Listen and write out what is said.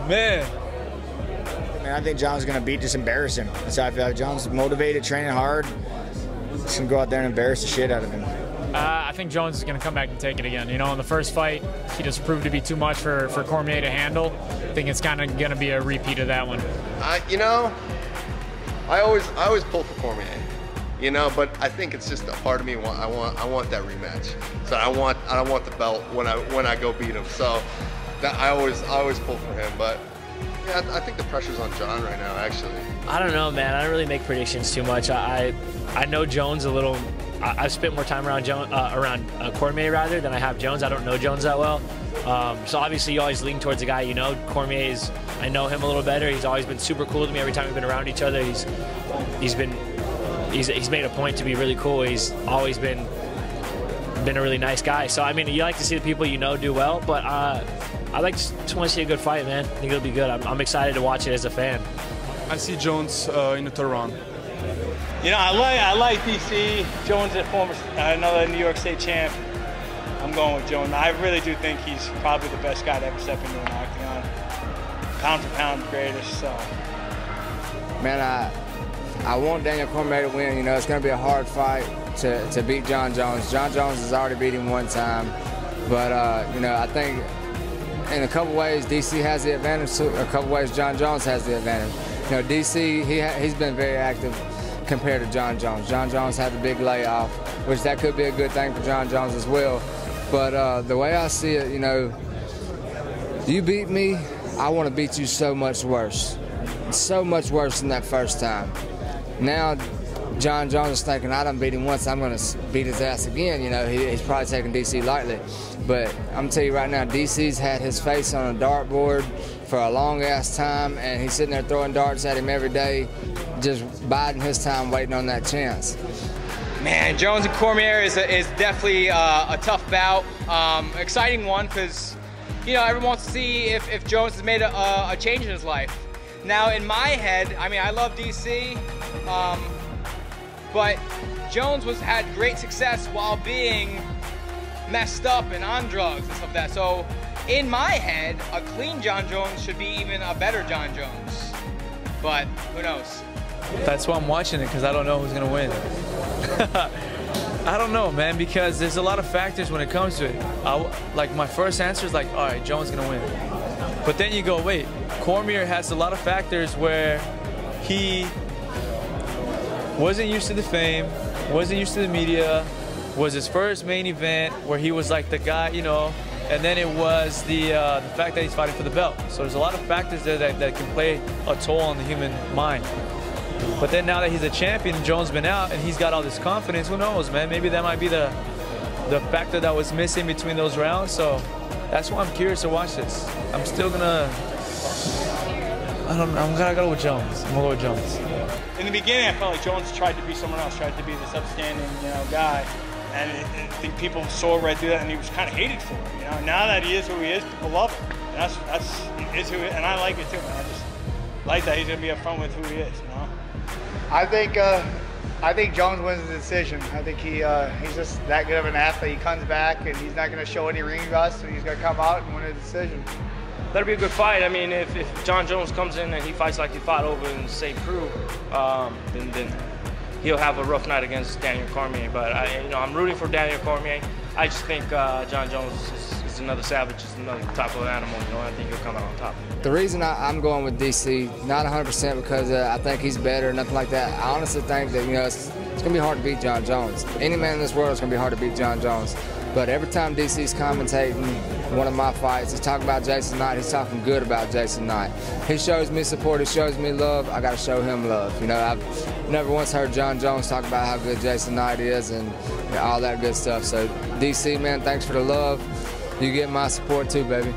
man. Man, I think John's going to beat, just embarrass him. That's how I feel like. John's motivated, training hard. Just going to go out there and embarrass the shit out of him. I think Jones is going to come back and take it again. You know, in the first fight, he just proved to be too much for Cormier to handle. I think it's kind of going to be a repeat of that one. You know, I always pull for Cormier. You know, but I think it's just a part of me. I want that rematch. So I want the belt when I go beat him. So that I always pull for him. But yeah, I think the pressure's on John right now. Actually, I don't know, man. I don't really make predictions too much. I know Jones a little. I've spent more time around Cormier rather than I have Jones. I don't know Jones that well. So obviously you always lean towards the guy you know. Cormier I know him a little better. He's always been super cool to me every time we've been around each other. He's made a point to be really cool. He's always been a really nice guy. So I mean, you like to see the people you know do well, but I just want to see a good fight, man. I think it'll be good. I'm excited to watch it as a fan. I see Jones in the third round. You know, I like DC. Jones is another New York State champ. I'm going with Jones. I really do think he's probably the best guy to ever step into an octagon. Pound for pound greatest. So. Man, I want Daniel Cormier to win. You know, it's going to be a hard fight to beat John Jones. John Jones has already beat him one time. But, you know, I think in a couple ways DC has the advantage. A couple ways John Jones has the advantage. You know, DC, he's been very active compared to John Jones. John Jones had the big layoff, which that could be a good thing for John Jones as well. But the way I see it, you know, you beat me, I want to beat you so much worse. So much worse than that first time. Now, John Jones is thinking, I done beat him once, I'm going to beat his ass again. You know, he's probably taking DC lightly. But I'm going to tell you right now, DC's had his face on a dartboard for a long-ass time, and he's sitting there throwing darts at him every day, just biding his time, waiting on that chance. Man, Jones and Cormier is definitely a tough bout. Exciting one because, you know, everyone wants to see if Jones has made a change in his life. Now, in my head, I mean, I love DC, but Jones had great success while being messed up and on drugs and stuff like that. So, in my head, a clean John Jones should be even a better John Jones. But who knows? That's why I'm watching it, because I don't know who's going to win. I don't know, man, because there's a lot of factors when it comes to it. Like, my first answer is like, all right, Jones is going to win. But then you go, wait, Cormier has a lot of factors where he wasn't used to the fame, wasn't used to the media, was his first main event where he was like the guy, you know, and then it was the fact that he's fighting for the belt. So there's a lot of factors there that can play a toll on the human mind. But then now that he's a champion, Jones been out, and he's got all this confidence, who knows, man? Maybe that might be the factor that was missing between those rounds. So that's why I'm curious to watch this. I'm still gonna, I'm gonna go with Jones. I'm gonna go with Jones. In the beginning, I felt like Jones tried to be someone else, tried to be this upstanding, you know, guy. And I think people saw right through that, and he was kind of hated for it. You know, now that he is who he is, people love him. And that's who, and I like it too, man. I just like that he's gonna be upfront with who he is. You know. I think Jones wins the decision. I think he's just that good of an athlete. He comes back and he's not going to show any ring rust, and he's going to come out and win a decision. That'll be a good fight. I mean, if John Jones comes in and he fights like he fought over in St. Preux, then he'll have a rough night against Daniel Cormier. But I'm rooting for Daniel Cormier. I just think John Jones is another savage, is another type of animal. You know, I think he'll come out on top. The reason I'm going with DC, not 100% because I think he's better, nothing like that. I honestly think that, you know, it's going to be hard to beat John Jones. Any man in this world is going to be hard to beat John Jones. But every time DC's commentating one of my fights, he's talking about Jason Knight, he's talking good about Jason Knight. He shows me support, he shows me love, I got to show him love. You know, I've never once heard John Jones talk about how good Jason Knight is and all that good stuff. So DC, man, thanks for the love. You get my support too, baby.